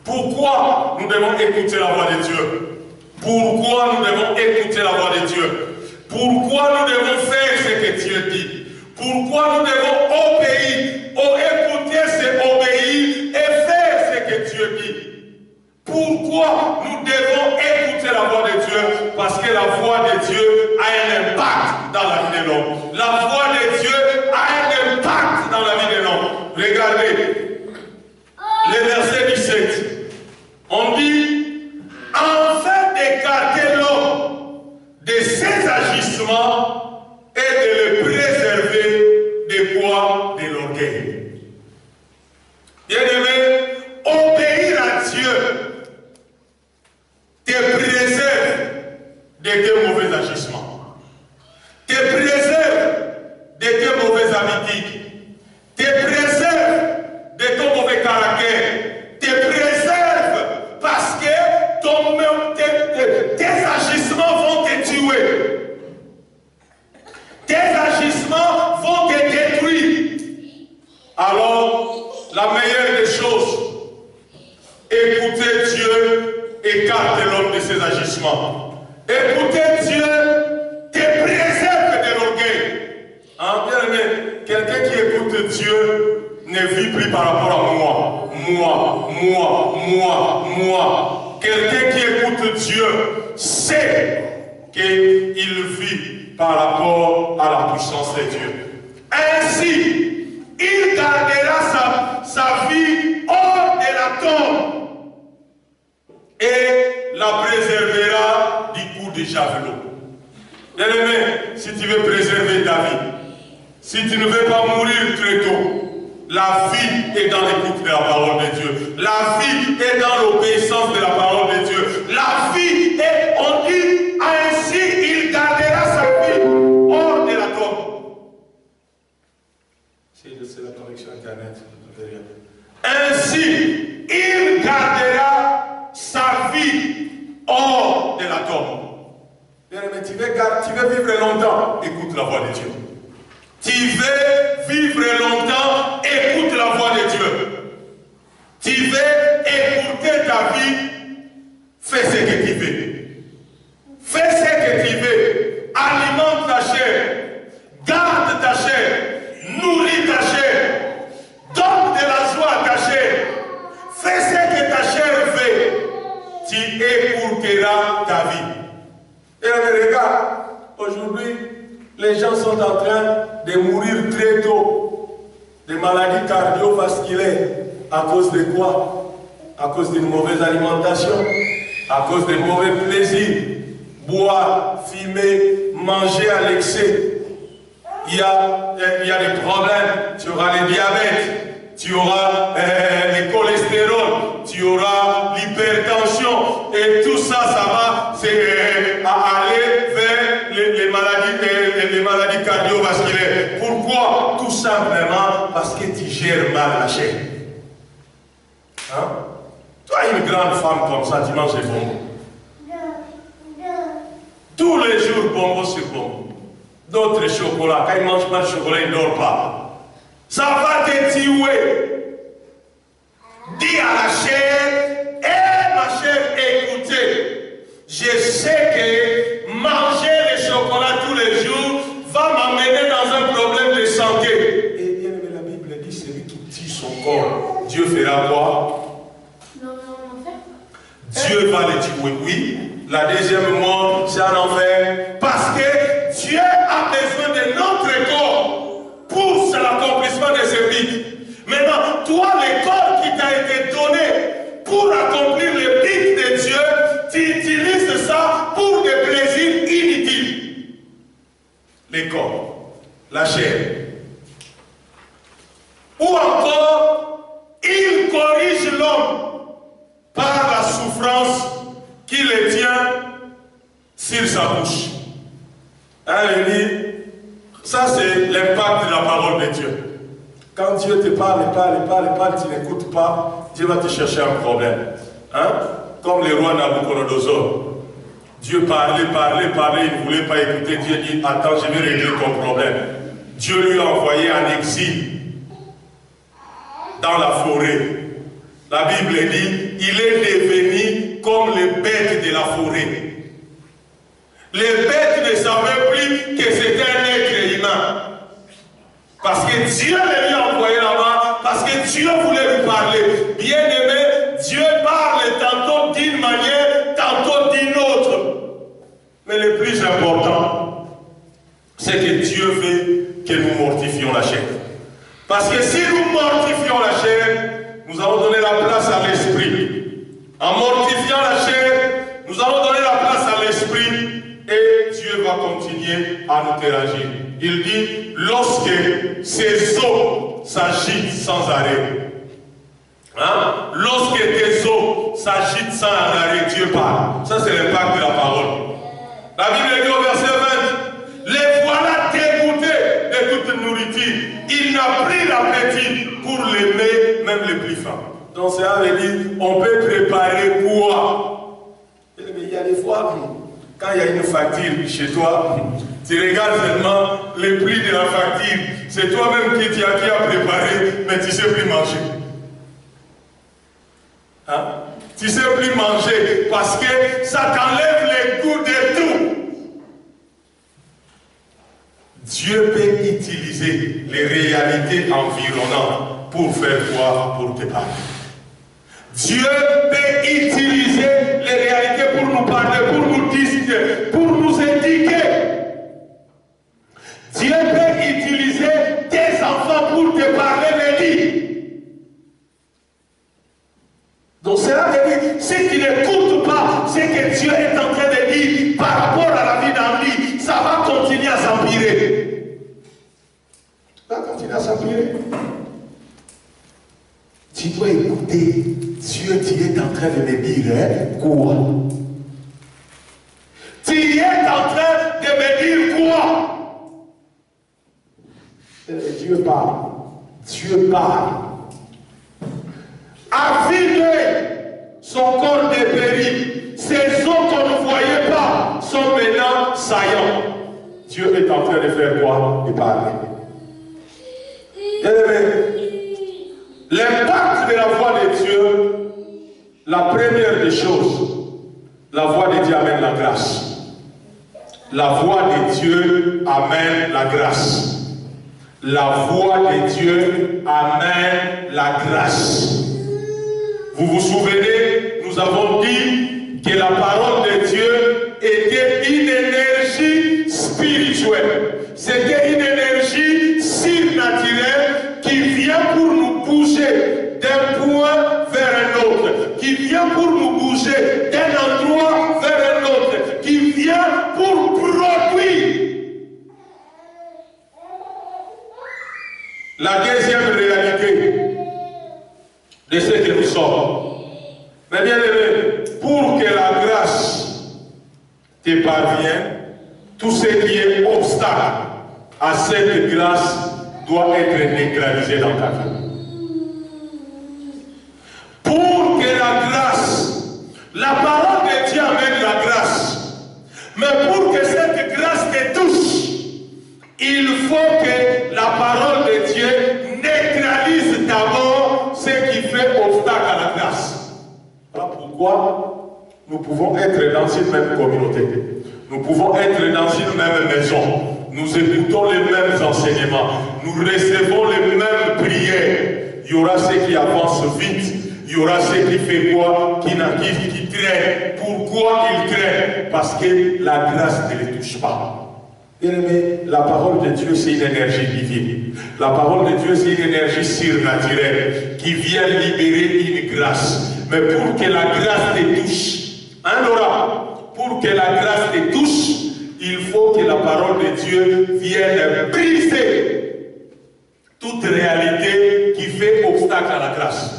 Pourquoi nous devons écouter la voix de Dieu? Pourquoi nous devons écouter la voix de Dieu? Pourquoi nous devons faire ce que Dieu dit? Pourquoi nous devons obéir? Écouter, c'est obéir et faire ce que Dieu dit. Pourquoi nous devons écouter la voix de Dieu? Parce que la voix de Dieu a un impact dans la vie de l'homme. La voix de Dieu a un impact dans la vie de l'homme. Regardez, le verset 17. On dit, afin d'écarter l'homme de ses agissements et de le préserver de quoi? De l'orgueil. Bien-aimé, obéir à Dieu te préserve de tes mauvais agissements, te préserve de tes mauvaises habitudes, te préserve de ton mauvais caractère, te préserve parce que tes agissements vont te tuer. Tes agissements vont te détruire. Alors, la meilleure des choses, écoutez Dieu, écarte l'homme de ses agissements. Écoutez Dieu, te préserve de l'orgueil. Hein, bien aimé, quelqu'un qui écoute Dieu ne vit plus par rapport à moi. Quelqu'un qui écoute Dieu sait qu'il vit par rapport à la puissance de Dieu. Ainsi, il gardera sa vie hors de la tombe et la préservera du coup de javelot. Bien-aimé, si tu veux préserver ta vie, si tu ne veux pas mourir très tôt, la vie est dans l'écoute de la parole de Dieu. La vie est dans l'obéissance de la parole de Dieu. La vie est, on dit, ainsi il gardera sa vie hors de la tombe. C'est la connexion Internet. Ainsi, il gardera sa vie hors de la tombe. Bien aimé, tu veux vivre longtemps, écoute la voix de Dieu. Tu veux vivre longtemps, écoute la voix de Dieu. Tu veux écouter ta vie, fais ce que tu veux. Fais ce que tu veux. Alimente ta chair. Garde ta chair. Nourris ta chair. Donne de la joie à ta chair. Fais ce que ta chair veut. Tu écouteras ta vie. Et regarde, aujourd'hui, les gens sont en train de mourir très tôt de maladies cardiovasculaires. À cause de quoi? À cause d'une mauvaise alimentation, à cause de mauvais plaisirs, boire, fumer, manger à l'excès. il y a des problèmes, tu auras le diabète, tu auras le cholestérol, tu auras l'hypertension, et tout ça, ça va aller vers les maladies cardiovasculaires. Pourquoi? Tout simplement parce que tu gères mal la chair. Hein? Toi, une grande femme comme ça, tu manges des bonbons. Tous les jours, bonbons sur bonbons. D'autres chocolats. Quand ils ne mangent pas de chocolat, ils ne dorment pas. Ça va te tuer. Dis à la chair, ma chair, écoutez, je sais que manger le chocolat tous les jours va m'amener dans un problème de santé. Et bien aimé, la Bible dit, celui qui tue son corps, Dieu fera quoi? Dieu va le tuer, oui. La deuxième mort, c'est un enfer. Parce que Dieu a besoin de notre corps pour l'accomplissement de ses buts. Maintenant, toi, le corps qui t'a été donné pour accomplir les buts de Dieu, tu utilises ça pour des plaisirs inutiles. Le corps, la chair. Ou encore, il corrige l'homme par la souffrance qui le tient sur sa bouche. Hein, ça c'est l'impact de la parole de Dieu. Quand Dieu te parle, tu n'écoutes pas, Dieu va te chercher un problème. Hein? Comme le roi Nabucodonosor. Dieu parlait, il ne voulait pas écouter. Dieu dit, attends, je vais régler ton problème. Dieu lui a envoyé en exil dans la forêt. La Bible dit, il est devenu comme les bêtes de la forêt. Les bêtes ne savaient plus que c'était un être humain. Parce que Dieu les lui a envoyé là-bas, parce que Dieu voulait lui parler. Bien aimé, Dieu parle tantôt d'une manière, tantôt d'une autre. Mais le plus important, c'est que Dieu veut que nous mortifions la chair. Parce que si nous mortifions la chair, nous allons donner la place à l'esprit. En mortifiant la chair, nous allons donner la place à l'esprit et Dieu va continuer à nous déranger. Il dit, lorsque ces eaux s'agitent sans arrêt, hein? Lorsque tes eaux s'agitent sans arrêt, Dieu parle. Ça c'est l'impact de la parole. La Bible dit au verset 20, les voilà dégoûtés de toute nourriture. Il n'a pris l'appétit pour l'aimer, même les plus fins. Donc ça veut dire, on peut préparer quoi? Mais il y a des fois, quand il y a une facture chez toi, tu regardes seulement le prix de la facture. C'est toi-même qui as préparé, mais tu ne sais plus manger. Hein? Tu ne sais plus manger parce que ça t'enlève les goûts de tout. Dieu peut utiliser les réalités environnantes pour faire quoi? Pour te parler. Dieu peut utiliser les réalités pour nous parler, pour nous dire, pour nous indiquer. Dieu peut utiliser tes enfants pour te parler, les dire. Donc cela veut dire, si tu n'écoutes pas ce que Dieu est en train de dire par rapport à la vie d'Henri, ça va continuer à s'empirer. Ça va continuer à s'empirer. Tu dois écouter. Dieu, tu es en train de me dire, hein, quoi? Tu es en train de me dire quoi? Dieu parle. Dieu parle. À vue d'œil, son corps dépérit. Ces os qu'on ne voyait pas sont maintenant saillants. Dieu est en train de faire quoi? De parler. L'impact de la voix de Dieu, la première des choses, la voix de Dieu amène la grâce. La voix de Dieu amène la grâce. La voix de Dieu amène la grâce. Vous vous souvenez, nous avons dit que la parole de Dieu était une énergie spirituelle. C'était une énergie surnaturelle qui vient pour nous bouger d'un point vers un autre, qui vient pour nous bouger d'un endroit vers un autre, qui vient pour produire. sommes. Mais bien aimé, pour que la grâce te parvienne, tout ce qui est obstacle à cette grâce doit être neutralisé dans ta vie. Pour que la grâce, la parole de Dieu amène la grâce, mais pour que cette grâce te touche, il faut que la parole de Dieu neutralise d'abord ce qui fait obstacle à la grâce. Voilà pourquoi nous pouvons être dans une même communauté. Nous pouvons être dans une même maison. Nous écoutons les mêmes enseignements. Nous recevons les mêmes prières. Il y aura ceux qui avancent vite. Il y aura ceux qui font quoi, qui traînent. Pourquoi ils traînent? Parce que la grâce ne les touche pas. Bien-aimé, la parole de Dieu, c'est une énergie divine. La parole de Dieu, c'est une énergie surnaturelle qui vient libérer une grâce. Mais pour que la grâce te touche, hein, Laura, pour que la grâce te touche, il faut que la parole de Dieu vienne briser toute réalité qui fait obstacle à la grâce.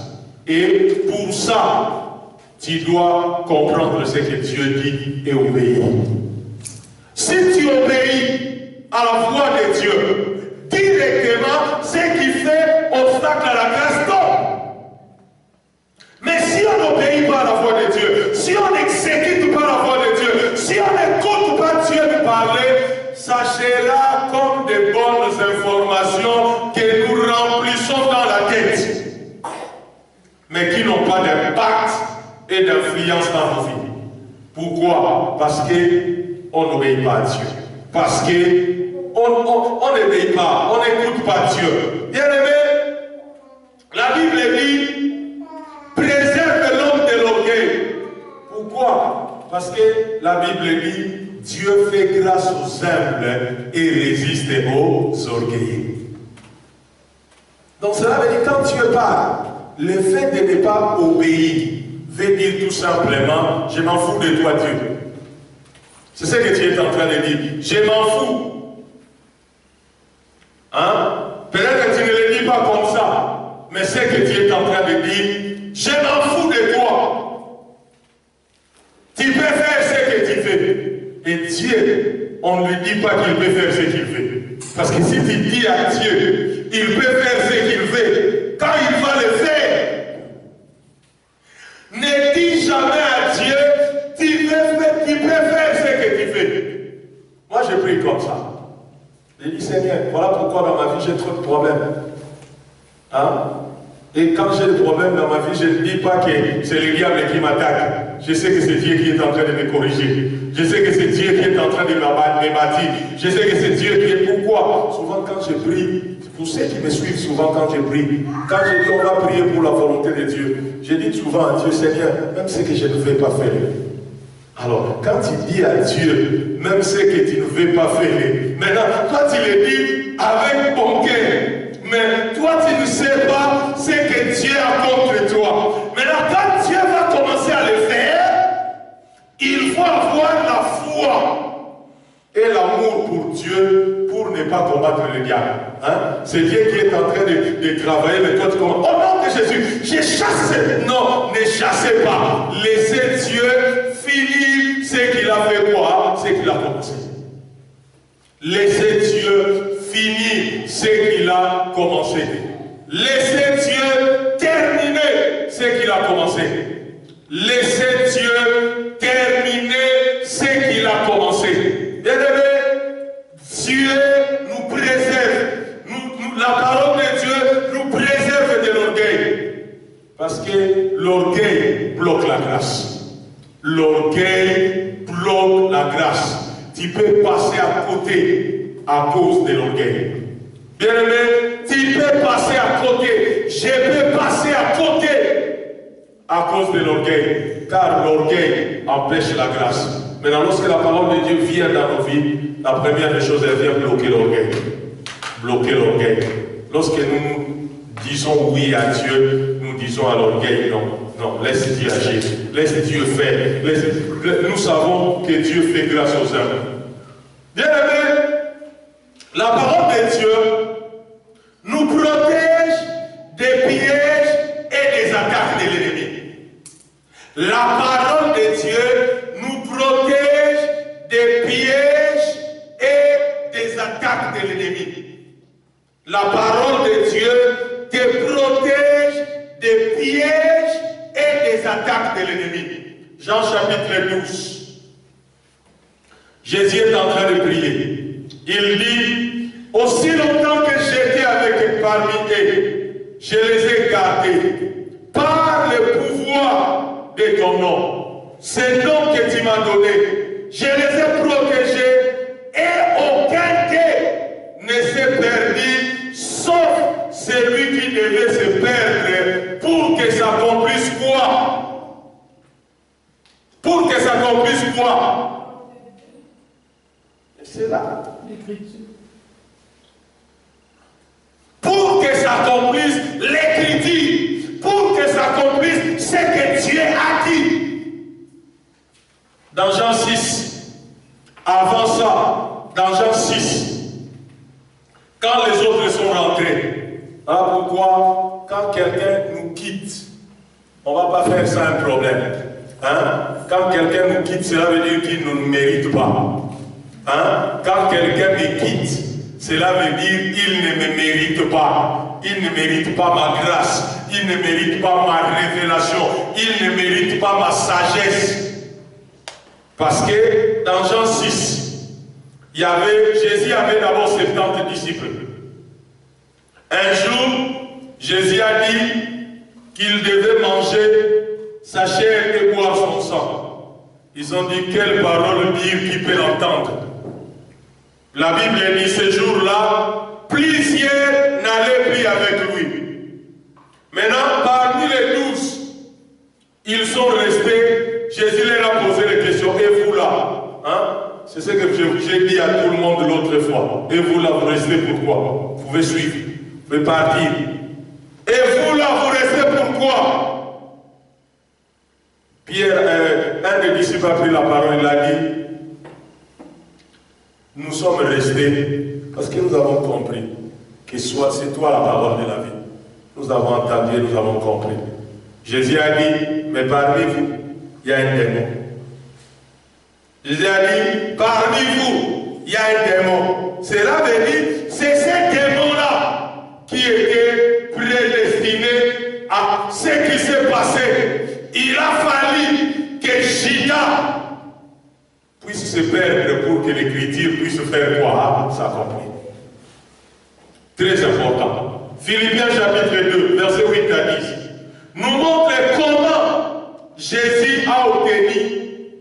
Et pour ça, tu dois comprendre ce que Dieu dit et obéir. Si tu obéis à la voix de Dieu, directement, ce qui fait obstacle à la grâce tombe. Mais si on n'obéit pas à la voix de Dieu, si on n'exécute pas la voix de Dieu, si on n'écoute pas Dieu nous parler, ça sera comme de bonnes informations que nous remplissons dans la tête, mais qui n'ont pas d'impact et d'influence dans nos vies. Pourquoi? Parce qu'on n'obéit pas à Dieu. Parce qu'on n'obéit pas, on n'écoute pas Dieu. Bien aimé, la Bible dit, préserve l'homme de l'orgueil. Pourquoi? Parce que la Bible dit, Dieu fait grâce aux humbles et résiste aux orgueilleux. Donc cela veut dire, quand Dieu parle, le fait de ne pas obéir veut dire tout simplement, je m'en fous de toi Dieu. C'est ce que tu es en train de dire. Je m'en fous. Hein? Peut-être que tu ne le dis pas comme ça, mais c'est que tu es en train de dire, je m'en fous de toi. Tu peux faire ce que tu fais. Et Dieu, on ne lui dit pas qu'il peut faire ce qu'il fait. Parce que si tu dis à Dieu, il peut faire ce qu'il fait, quand il va le faire, ne dis jamais à Dieu, tu peux faire ce que tu fais. Moi, je prie comme ça. Je dis, Seigneur, voilà pourquoi dans ma vie j'ai trop de problèmes. Hein? Et quand j'ai des problèmes dans ma vie, je ne dis pas que c'est le diable qui m'attaque. Je sais que c'est Dieu qui est en train de me corriger. Je sais que c'est Dieu qui est en train de me bâtir. Je sais que c'est Dieu qui est... Pourquoi? Souvent quand je prie, pour ceux qui me suivent souvent quand je prie, quand je dis on va prier pour la volonté de Dieu, je dis souvent à Dieu, Seigneur, même ce que je ne vais pas faire. Alors, quand tu dis à Dieu, même ce que tu ne veux pas faire, maintenant, toi tu le dis avec ton cœur. Mais toi, tu ne sais pas ce que Dieu a contre toi. Maintenant, quand Dieu va commencer à le faire, il faut avoir la foi et l'amour pour Dieu pour ne pas combattre le diable. Hein? C'est Dieu qui est en train de travailler, mais toi tu commences. Au nom de Jésus, j'ai chassé. Non, ne chassez pas. Laissez Dieu finir ce qu'il a fait quoi? Ce qu'il a commencé. Laissez Dieu finir ce qu'il a commencé. Laissez Dieu terminer ce qu'il a commencé. Laissez Dieu terminer ce qu'il a commencé. Bien-aimés, Dieu nous préserve. La parole de Dieu nous préserve de l'orgueil. Parce que l'orgueil bloque la grâce. L'orgueil bloque la grâce. Tu peux passer à côté à cause de l'orgueil. Bien-aimé, tu peux passer à côté. Je peux passer à côté à cause de l'orgueil. Car l'orgueil empêche la grâce. Maintenant, lorsque la parole de Dieu vient dans nos vies, la première des choses, elle vient bloquer l'orgueil. Bloquer l'orgueil. Lorsque nous disons oui à Dieu, nous disons à l'orgueil non. Non, laisse Dieu agir. Laisse Dieu faire. Nous savons que Dieu fait grâce aux hommes. Bien-aimés, la parole de Dieu nous protège des pièges et des attaques de l'ennemi. La parole de Dieu nous protège des pièges et des attaques de l'ennemi. La parole de Dieu te protège des pièges et des attaques de l'ennemi. Jean chapitre 12. Jésus est en train de prier. Il dit, aussi longtemps que j'étais avec parmi eux, je les ai gardés par le pouvoir de ton nom. C'est nom que tu m'as donné. Je les ai protégés et aucun d'eux ne s'est perdu, sauf celui qui devait se perdre pour que s'accomplisse quoi? Pour que s'accomplisse quoi? C'est là l'écriture. Pour que s'accomplisse l'écriture, pour que s'accomplisse ce que Dieu a dit. Dans Jean 6, avant ça, dans Jean 6, quand les autres sont rentrés, voilà pourquoi, quand quelqu'un nous quitte, on ne va pas faire ça un problème. Hein? Quand quelqu'un nous quitte, cela veut dire qu'il ne nous mérite pas. Hein? Quand quelqu'un me quitte, cela veut dire qu'il ne me mérite pas. Il ne mérite pas ma grâce. Il ne mérite pas ma révélation. Il ne mérite pas ma sagesse. Parce que dans Jean 6, Jésus avait d'abord 70 disciples. Un jour, Jésus a dit qu'il devait manger sa chair et boire son sang. Ils ont dit, quelle parole dire qui peut l'entendre? La Bible dit, ce jour-là, plusieurs n'allaient plus avec lui. Maintenant, parmi les 12, ils sont restés. Jésus leur a posé les questions. Et vous là, hein? C'est ce que j'ai dit à tout le monde l'autre fois. Et vous là, vous restez pourquoi? Vous pouvez suivre, vous pouvez partir. Et vous là, vous restez pourquoi? Pierre, un des disciples a pris la parole, il a dit, nous sommes restés parce que nous avons compris que c'est toi la parole de la vie. Nous avons entendu, nous avons compris. Jésus a dit, mais parmi vous, il y a un démon. Jésus a dit, parmi vous, il y a un démon. Cela veut dire, c'est ce démon-là qui était prédestiné à ce qui s'est passé. Il a fallu que Judas puisse se perdre pour que l'écriture puisse faire quoi? S'accomplir. Très important. Philippiens chapitre 2, verset 8 à 10, nous montre comment Jésus a obtenu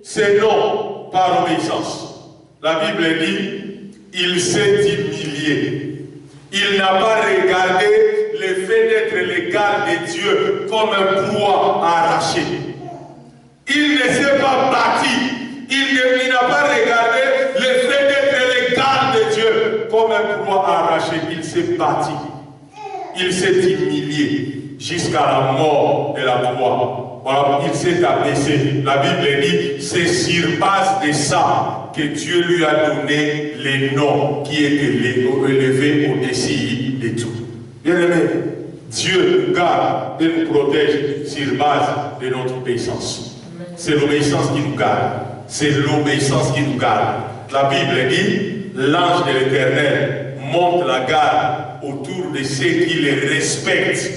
ses noms par obéissance. La Bible dit, il s'est humilié. Il n'a pas regardé le fait d'être l'égal de Dieu comme un poids arraché. Il ne s'est pas battu. Il n'a pas regardé le fait d'être l'égal de Dieu comme un poids arraché. Il s'est battu. Il s'est humilié jusqu'à la mort de la croix. Voilà, il s'est abaissé. La Bible dit, c'est sur base de ça que Dieu lui a donné les noms qui étaient élevés au-dessus de tout. Bien aimé, Dieu nous garde et nous protège sur base de notre obéissance. C'est l'obéissance qui nous garde. C'est l'obéissance qui nous garde. La Bible dit, l'ange de l'Éternel monte la garde autour de ceux qui les respectent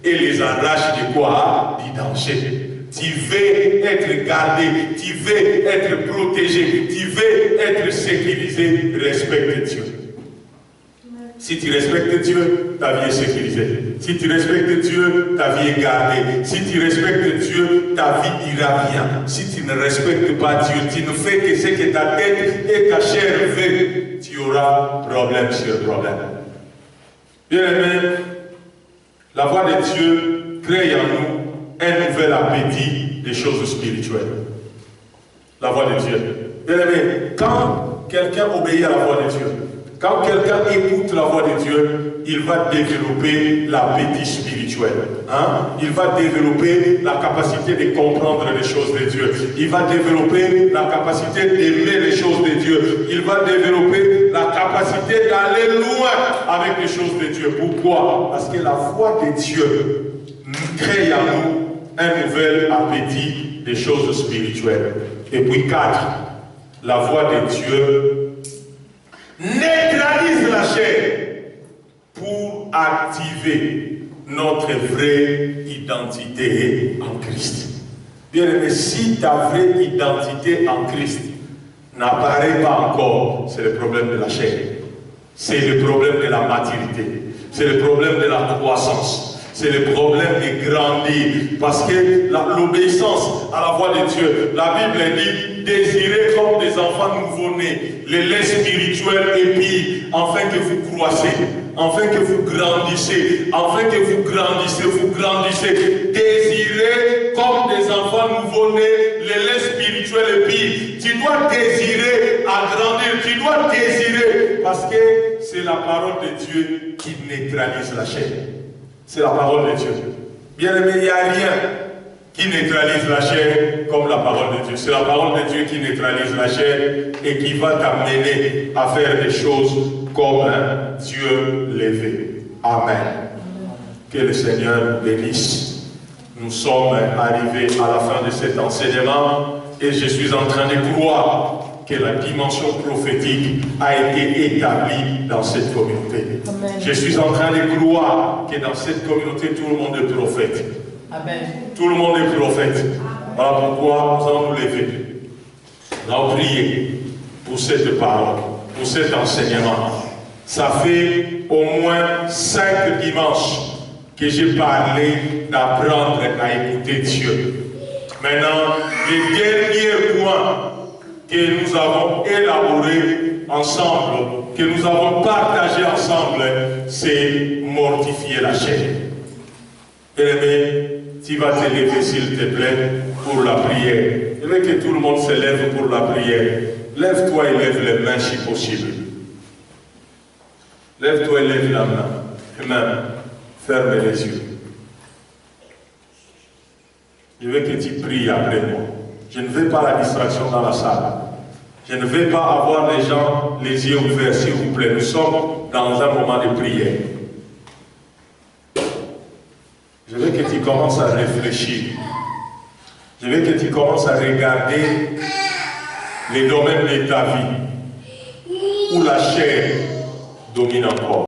et les arrache de quoi? Du danger. Tu veux être gardé, tu veux être protégé, tu veux être sécurisé, respecte Dieu. Si tu respectes Dieu, ta vie est sécurisée. Si tu respectes Dieu, ta vie est gardée. Si tu respectes Dieu, ta vie ira bien. Si tu ne respectes pas Dieu, tu ne fais que ce que ta tête et ta chair veulent, tu auras problème sur problème. Bien aimé, la voix de Dieu crée en nous un nouvel appétit des choses spirituelles. La voix de Dieu. Bien aimé, quand quelqu'un obéit à la voix de Dieu, quand quelqu'un écoute la voix de Dieu, il va développer l'appétit spirituel. Hein? Il va développer la capacité de comprendre les choses de Dieu. Il va développer la capacité d'aimer les choses de Dieu. Il va développer la capacité d'aller loin avec les choses de Dieu. Pourquoi? Parce que la voix de Dieu crée en nous un nouvel appétit des choses spirituelles. Et puis 4, la voix de Dieu neutralise la chair pour activer notre vraie identité en Christ. Bien aimé, si ta vraie identité en Christ n'apparaît pas encore, c'est le problème de la chair. C'est le problème de la maturité. C'est le problème de la croissance. C'est le problème de grandir. Parce que l'obéissance à la voix de Dieu, la Bible dit, désirez comme des enfants nouveau-nés, les laits spirituels épis, afin que vous croissez, afin que vous grandissez, afin que vous grandissez. Désirez comme des enfants nouveau-nés, les laits spirituels épis. Tu dois désirer à grandir, tu dois désirer, parce que c'est la parole de Dieu qui neutralise la chair. C'est la parole de Dieu. Bien aimé, il n'y a rien qui neutralise la chair comme la parole de Dieu. C'est la parole de Dieu qui neutralise la chair et qui va t'amener à faire des choses comme un Dieu levé. Amen. Que le Seigneur nous bénisse. Nous sommes arrivés à la fin de cet enseignement et je suis en train de croire que la dimension prophétique a été établie dans cette communauté. Amen. Je suis en train de croire que dans cette communauté, tout le monde est prophète. Amen. Tout le monde est prophète. Voilà pourquoi nous allons nous lever. Nous allons prier pour cette parole, pour cet enseignement. Ça fait au moins 5 dimanches que j'ai parlé d'apprendre à écouter Dieu. Maintenant, les derniers points que nous avons élaboré ensemble, que nous avons partagé ensemble, c'est mortifier la chair. Bien-aimé, tu vas te lever s'il te plaît pour la prière. Je veux que tout le monde se lève pour la prière. Lève-toi et lève les mains si possible. Lève-toi et lève la main. Et même, ferme les yeux. Je veux que tu pries après moi. Je ne veux pas la distraction dans la salle. Je ne veux pas avoir les gens les yeux ouverts, s'il vous plaît. Nous sommes dans un moment de prière. Je veux que tu commences à réfléchir. Je veux que tu commences à regarder les domaines de ta vie où la chair domine encore.